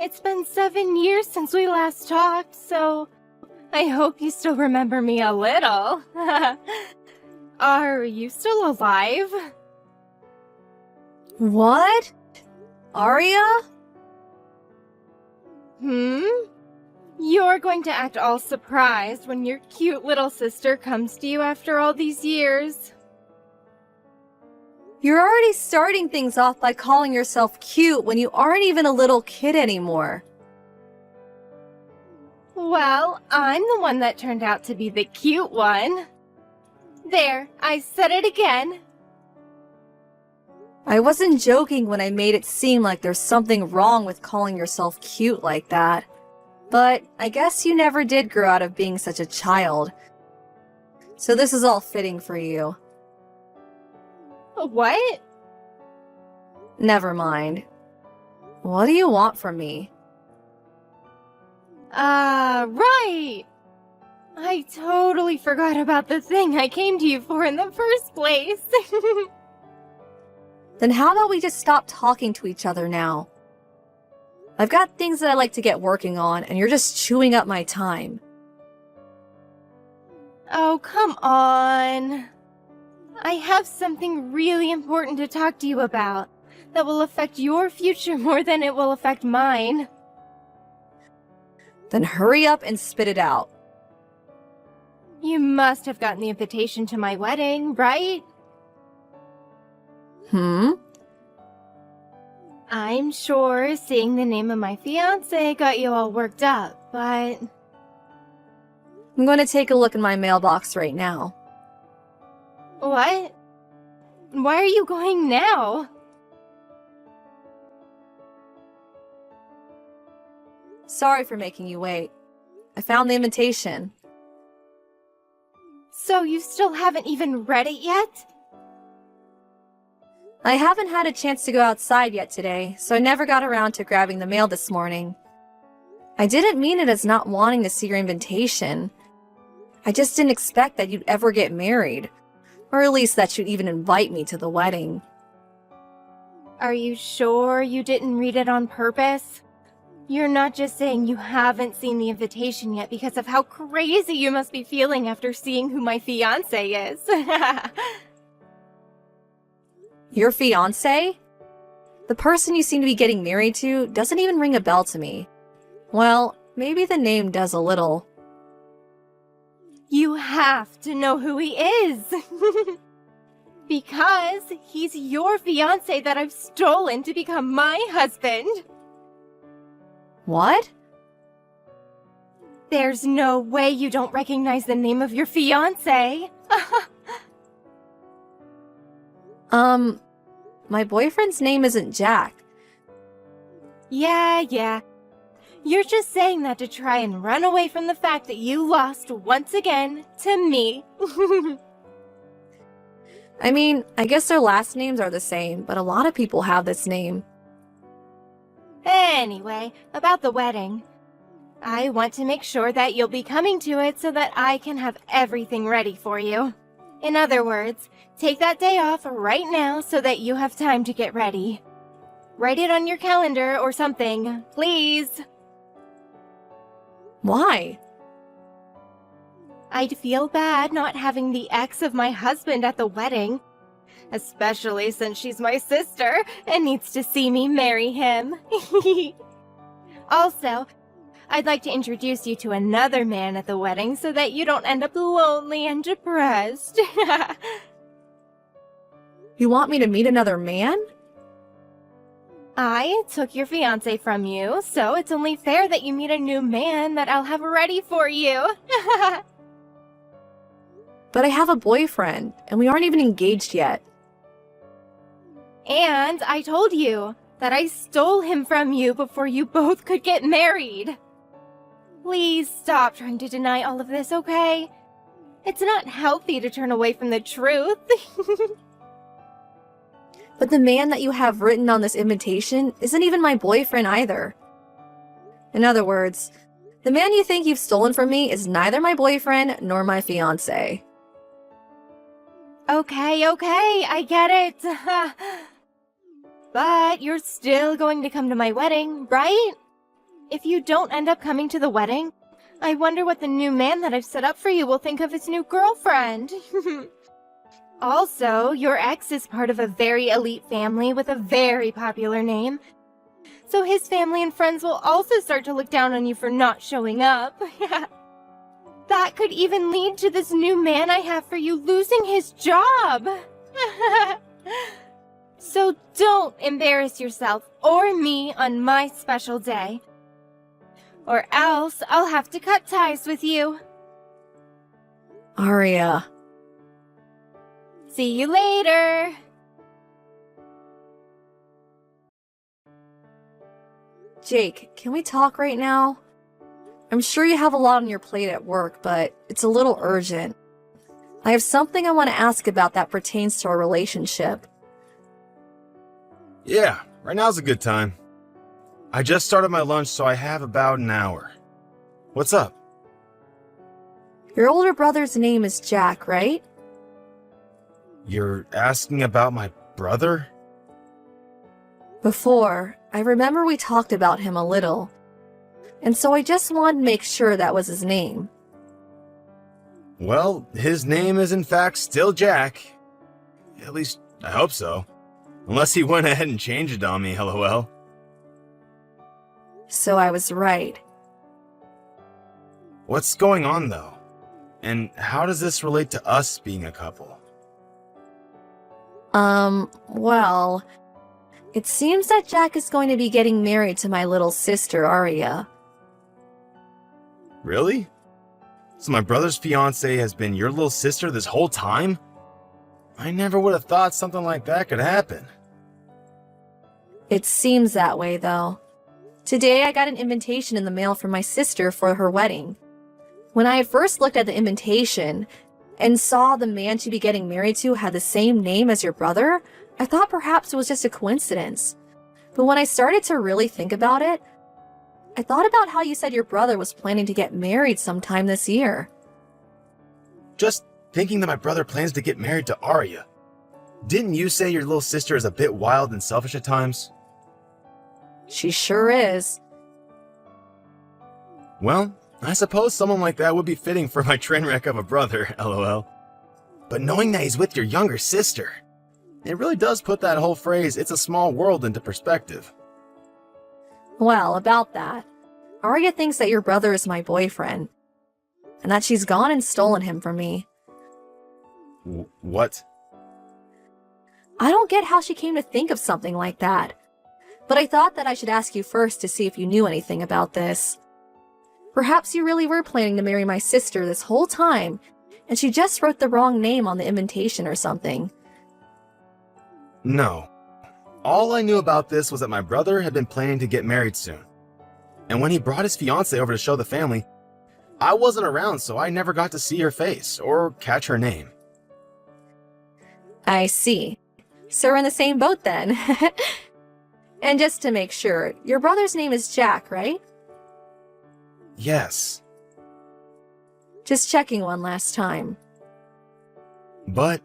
It's been 7 years since we last talked, so I hope you still remember me a little. Are you still alive? What? Arya? You're going to act all surprised when your cute little sister comes to you after all these years. You're already starting things off by calling yourself cute when you aren't even a little kid anymore. Well, I'm the one that turned out to be the cute one. There, I said it again. I wasn't joking when I made it seem like there's something wrong with calling yourself cute like that. But I guess you never did grow out of being such a child. So this is all fitting for you. What? Never mind. What do you want from me? Right! I totally forgot about the thing I came to you for in the first place. Then how about we just stop talking to each other now? I've got things that I like to get working on, and you're just chewing up my time. Oh, come on. I have something really important to talk to you about that will affect your future more than it will affect mine. Then hurry up and spit it out. You must have gotten the invitation to my wedding, right? I'm sure seeing the name of my fiancé got you all worked up, but... I'm going to take a look in my mailbox right now. What? Why are you going now? Sorry for making you wait. I found the invitation. So you still haven't even read it yet? I haven't had a chance to go outside yet today, so I never got around to grabbing the mail this morning. I didn't mean it as not wanting to see your invitation. I just didn't expect that you'd ever get married, or at least that you'd even invite me to the wedding. Are you sure you didn't read it on purpose? You're not just saying you haven't seen the invitation yet because of how crazy you must be feeling after seeing who my fiancé is. Your fiancé? The person you seem to be getting married to doesn't even ring a bell to me. Well, maybe the name does a little. You have to know who he is. Because he's your fiancé that I've stolen to become my husband. What? There's no way you don't recognize the name of your fiancé. My boyfriend's name isn't Jack. Yeah. You're just saying that to try and run away from the fact that you lost once again to me. I mean, I guess their last names are the same, but a lot of people have this name. Anyway, about the wedding. I want to make sure that you'll be coming to it so that I can have everything ready for you. In other words, take that day off right now so that you have time to get ready. Write it on your calendar or something, please. Why? I'd feel bad not having the ex of my husband at the wedding, especially since she's my sister and needs to see me marry him. Also, I'd like to introduce you to another man at the wedding so that you don't end up lonely and depressed. You want me to meet another man? I took your fiancé from you, so it's only fair that you meet a new man that I'll have ready for you. But I have a boyfriend, and we aren't even engaged yet. And I told you that I stole him from you before you both could get married. Please stop trying to deny all of this, okay? It's not healthy to turn away from the truth. But the man that you have written on this invitation isn't even my boyfriend either. In other words, the man you think you've stolen from me is neither my boyfriend nor my fiancé. Okay, I get it. But you're still going to come to my wedding, right? if you don't end up coming to the wedding, I wonder what the new man that I've set up for you will think of his new girlfriend. Also, your ex is part of a very elite family with a very popular name. So his family and friends will also start to look down on you for not showing up. That could even lead to this new man I have for you losing his job. So don't embarrass yourself or me on my special day. Or else I'll have to cut ties with you. Aria. See you later. Jake, can we talk right now? I'm sure you have a lot on your plate at work, but it's a little urgent. I have something I want to ask about that pertains to our relationship. Yeah, right now's a good time. I just started my lunch, so I have about an hour. What's up? Your older brother's name is Jack, right? You're asking about my brother? Before, I remember we talked about him a little, and so I just wanted to make sure that was his name. Well, his name is in fact still Jack. At least, I hope so. Unless he went ahead and changed it on me, lol. So I was right. What's going on, though? And how does this relate to us being a couple? Well, it seems that Jack is going to be getting married to my little sister, Aria. Really? So my brother's fiancée has been your little sister this whole time? I never would have thought something like that could happen. It seems that way, though. Today I got an invitation in the mail from my sister for her wedding. When I had first looked at the invitation and saw the man she'd be getting married to had the same name as your brother, I thought perhaps it was just a coincidence. But when I started to really think about it, I thought about how you said your brother was planning to get married sometime this year. Just thinking that my brother plans to get married to Aria. Didn't you say your little sister is a bit wild and selfish at times? She sure is. Well, I suppose someone like that would be fitting for my train wreck of a brother, lol. But knowing that he's with your younger sister, it really does put that whole phrase, "it's a small world," into perspective. Well, about that, Aria thinks that your brother is my boyfriend, and that she's gone and stolen him from me. What? I don't get how she came to think of something like that, but I thought that I should ask you first to see if you knew anything about this. Perhaps you really were planning to marry my sister this whole time, and she just wrote the wrong name on the invitation or something. No. All I knew about this was that my brother had been planning to get married soon. And when he brought his fiancée over to show the family, I wasn't around, so I never got to see her face or catch her name. I see. So we're in the same boat then. And just to make sure, your brother's name is Jack, right? Yes. Just checking one last time. But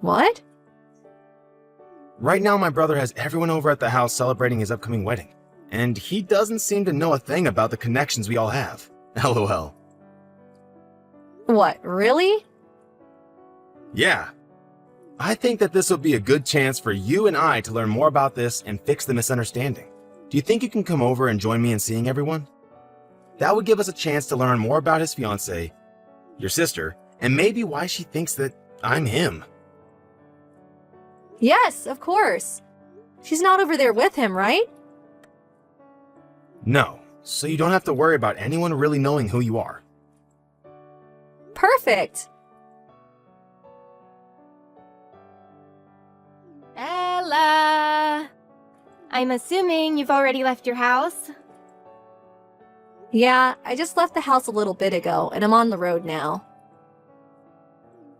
What? right now my brother has everyone over at the house celebrating his upcoming wedding. And he doesn't seem to know a thing about the connections we all have. LOL. What, really? Yeah. I think that this will be a good chance for you and I to learn more about this and fix the misunderstanding. Do you think you can come over and join me in seeing everyone? That would give us a chance to learn more about his fiancée, your sister, and maybe why she thinks that I'm him. Yes, of course. She's not over there with him, right? No, so you don't have to worry about anyone really knowing who you are. Perfect. Ella! I'm assuming you've already left your house? Yeah, I just left the house a little bit ago, and I'm on the road now.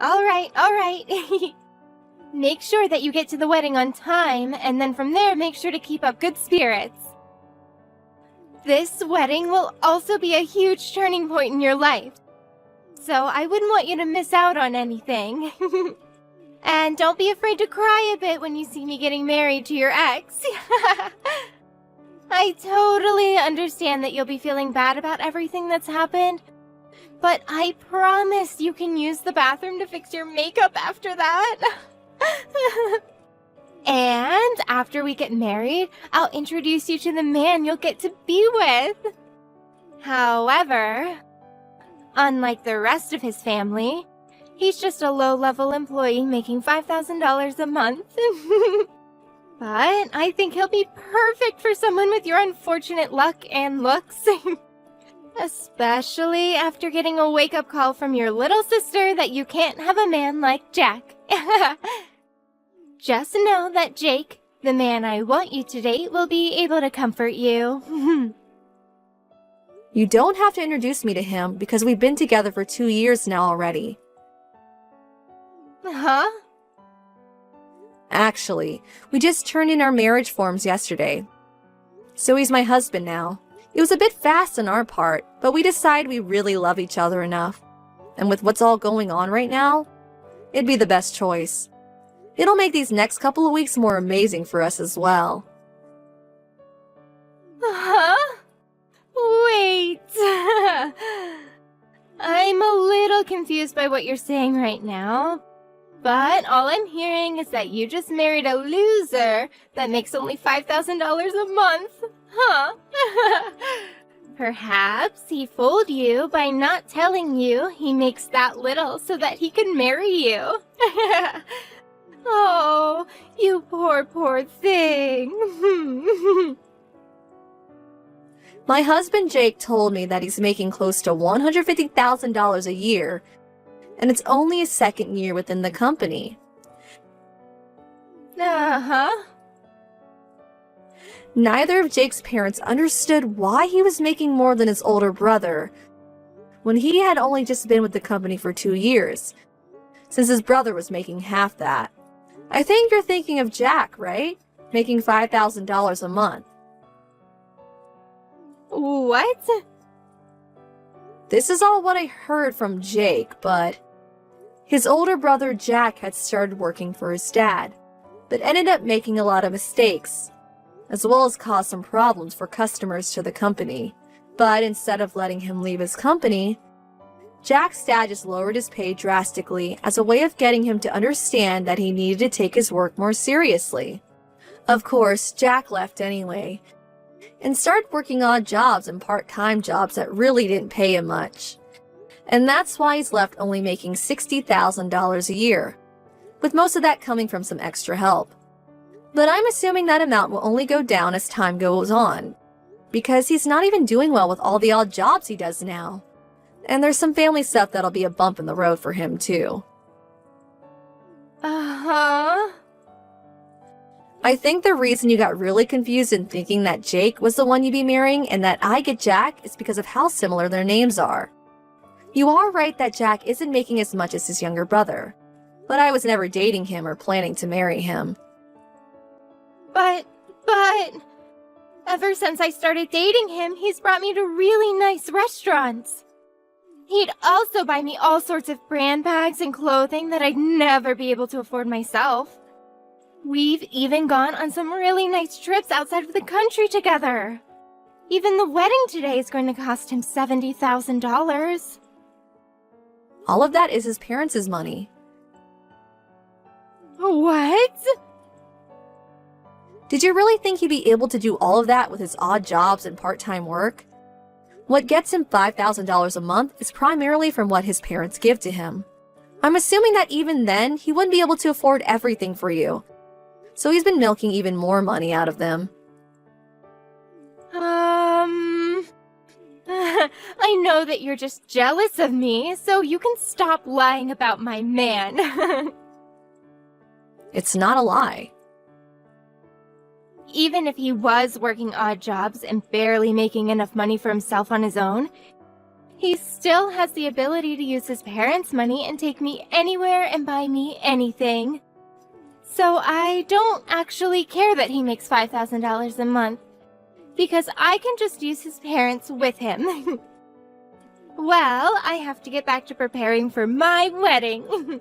All right. Make sure that you get to the wedding on time, and then from there, make sure to keep up good spirits. This wedding will also be a huge turning point in your life, so I wouldn't want you to miss out on anything. And don't be afraid to cry a bit when you see me getting married to your ex. I totally understand that you'll be feeling bad about everything that's happened, but I promise you can use the bathroom to fix your makeup after that. And after we get married, I'll introduce you to the man you'll get to be with. However, unlike the rest of his family, he's just a low-level employee making $5,000 a month. But I think he'll be perfect for someone with your unfortunate luck and looks. Especially after getting a wake-up call from your little sister that you can't have a man like Jack. Just know that Jake, the man I want you to date, will be able to comfort you. You don't have to introduce me to him because we've been together for 2 years now already. Huh? Actually, we just turned in our marriage forms yesterday. So he's my husband now. It was a bit fast on our part, but we decided we really love each other enough. And with what's all going on right now, it'd be the best choice. It'll make these next couple of weeks more amazing for us as well. Huh? Wait. I'm a little confused by what you're saying right now. But all I'm hearing is that you just married a loser that makes only $5,000 a month. Huh? Perhaps he fooled you by not telling you he makes that little so that he can marry you. Oh, you poor thing. My husband Jake told me that he's making close to $150,000 a year, and it's only his second year within the company. Uh-huh. Neither of Jake's parents understood why he was making more than his older brother, when he had only just been with the company for 2 years, since his brother was making half that. I think you're thinking of Jack, right? Making $5,000 a month. What? This is all what I heard from Jake, but his older brother Jack had started working for his dad, but ended up making a lot of mistakes, as well as caused some problems for customers to the company. But instead of letting him leave his company, Jack's dad just lowered his pay drastically as a way of getting him to understand that he needed to take his work more seriously. Of course, Jack left anyway, and started working odd jobs and part-time jobs that really didn't pay him much. And that's why he's left only making $60,000 a year, with most of that coming from some extra help. But I'm assuming that amount will only go down as time goes on, because he's not even doing well with all the odd jobs he does now. And there's some family stuff that'll be a bump in the road for him too. Uh-huh. I think the reason you got really confused in thinking that Jake was the one you'd be marrying and that I get Jack is because of how similar their names are. You are right that Jack isn't making as much as his younger brother, but I was never dating him or planning to marry him. But, ever since I started dating him, he's brought me to really nice restaurants. He'd also buy me all sorts of brand bags and clothing that I'd never be able to afford myself. We've even gone on some really nice trips outside of the country together. Even the wedding today is going to cost him $70,000. All of that is his parents' money. What? Did you really think he'd be able to do all of that with his odd jobs and part-time work? What gets him $5,000 a month is primarily from what his parents give to him. I'm assuming that even then, he wouldn't be able to afford everything for you. So he's been milking even more money out of them. I know that you're just jealous of me, so you can stop lying about my man. It's not a lie. Even if he was working odd jobs and barely making enough money for himself on his own, he still has the ability to use his parents' money and take me anywhere and buy me anything. So I don't actually care that he makes $5,000 a month, because I can just use his parents with him. Well, I have to get back to preparing for my wedding.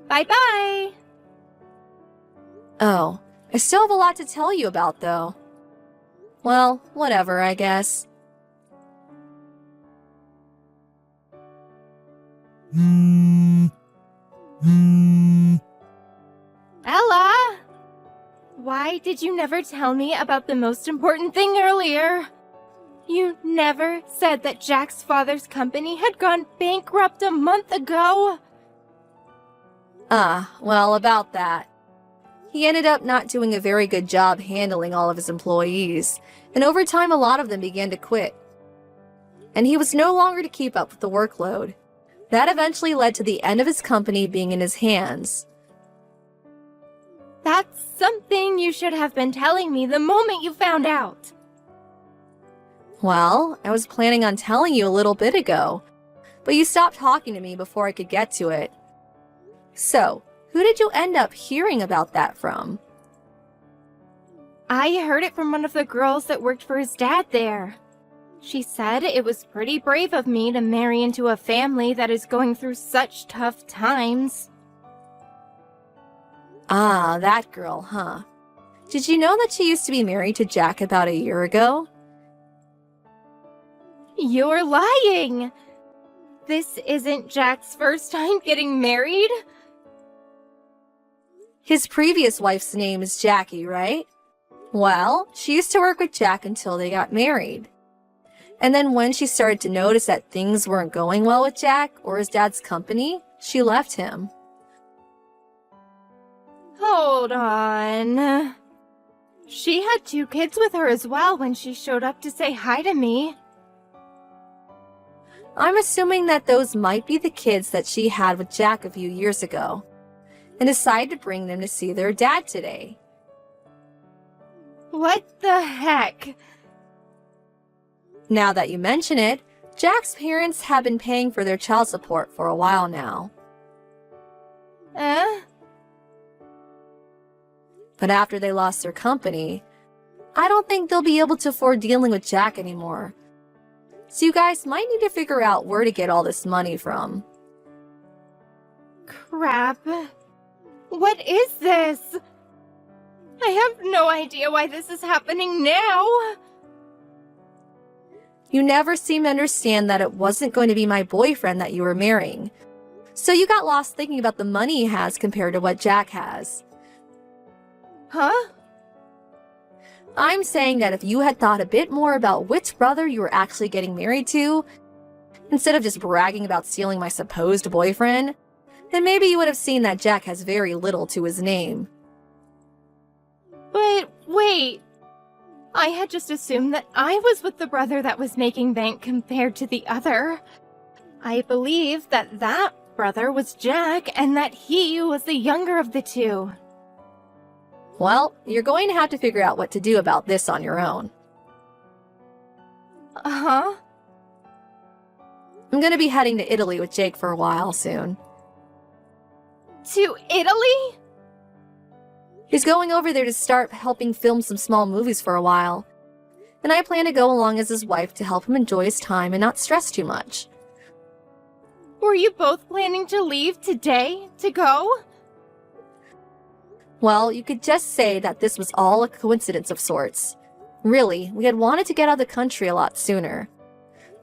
Bye-bye! Oh, I still have a lot to tell you about, though. Well, whatever, I guess. Ella! Why did you never tell me about the most important thing earlier? You never said that Jack's father's company had gone bankrupt a month ago. Well, about that. He ended up not doing a very good job handling all of his employees, and over time a lot of them began to quit. And he was no longer to keep up with the workload. That eventually led to the end of his company being in his hands. That's something you should have been telling me the moment you found out. Well, I was planning on telling you a little bit ago, but you stopped talking to me before I could get to it. So, who did you end up hearing about that from? I heard it from one of the girls that worked for his dad there. She said it was pretty brave of me to marry into a family that is going through such tough times. Ah, that girl, huh? Did you know that she used to be married to Jack about a year ago? You're lying! This isn't Jack's first time getting married? His previous wife's name is Jackie, right? Well, she used to work with Jack until they got married. And then when she started to notice that things weren't going well with Jack or his dad's company, she left him. Hold on. She had 2 kids with her as well when she showed up to say hi to me. I'm assuming that those might be the kids that she had with Jack a few years ago, and decided to bring them to see their dad today. What the heck? Now that you mention it, Jack's parents have been paying for their child support for a while now. But after they lost their company, I don't think they'll be able to afford dealing with Jack anymore. So you guys might need to figure out where to get all this money from. Crap. What is this? I have no idea why this is happening now. You never seem to understand that it wasn't going to be my boyfriend that you were marrying. So you got lost thinking about the money he has compared to what Jack has. Huh? I'm saying that if you had thought a bit more about which brother you were actually getting married to, instead of just bragging about stealing my supposed boyfriend, then maybe you would have seen that Jack has very little to his name. But wait. I had just assumed that I was with the brother that was making bank compared to the other. I believe that that brother was Jack and that he was the younger of the 2. Well, you're going to have to figure out what to do about this on your own. Uh-huh. I'm going to be heading to Italy with Jake for a while soon. To Italy? He's going over there to start helping film some small movies for a while. And I plan to go along as his wife to help him enjoy his time and not stress too much. Were you both planning to leave today to go? Well, you could just say that this was all a coincidence of sorts. Really, we had wanted to get out of the country a lot sooner.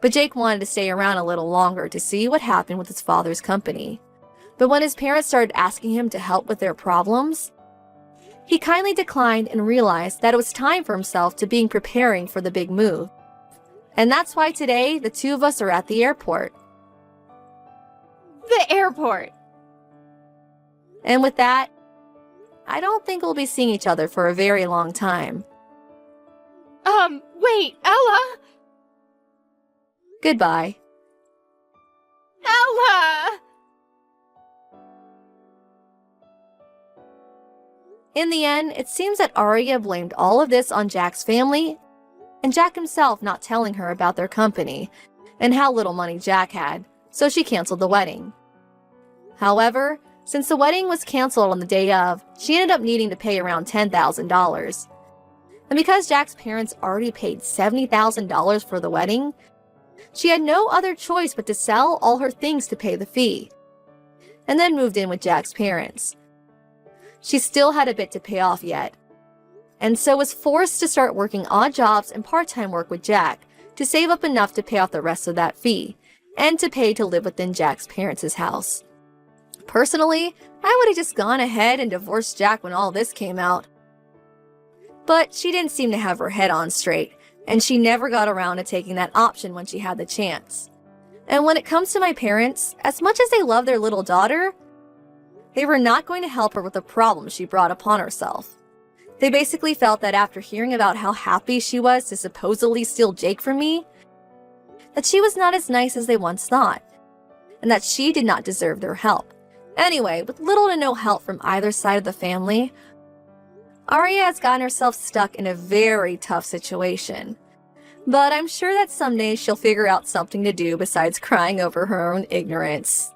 But Jake wanted to stay around a little longer to see what happened with his father's company. But when his parents started asking him to help with their problems, he kindly declined and realized that it was time for himself to be preparing for the big move. And that's why today the 2 of us are at the airport. The airport. And with that, I don't think we'll be seeing each other for a very long time. Wait, Ella? Goodbye. Ella! In the end, it seems that Arya blamed all of this on Jack's family, and Jack himself not telling her about their company, and how little money Jack had, so she canceled the wedding. However, since the wedding was canceled on the day of, she ended up needing to pay around $10,000. And because Jack's parents already paid $70,000 for the wedding, she had no other choice but to sell all her things to pay the fee, and then moved in with Jack's parents. She still had a bit to pay off yet, and so was forced to start working odd jobs and part-time work with Jack to save up enough to pay off the rest of that fee, and to pay to live within Jack's parents' house. Personally, I would have just gone ahead and divorced Jack when all this came out. But she didn't seem to have her head on straight, and she never got around to taking that option when she had the chance. And when it comes to my parents, as much as they love their little daughter, they were not going to help her with the problem she brought upon herself. They basically felt that after hearing about how happy she was to supposedly steal Jake from me, that she was not as nice as they once thought, and that she did not deserve their help. Anyway, with little to no help from either side of the family, Arya has gotten herself stuck in a very tough situation. But I'm sure that someday she'll figure out something to do besides crying over her own ignorance.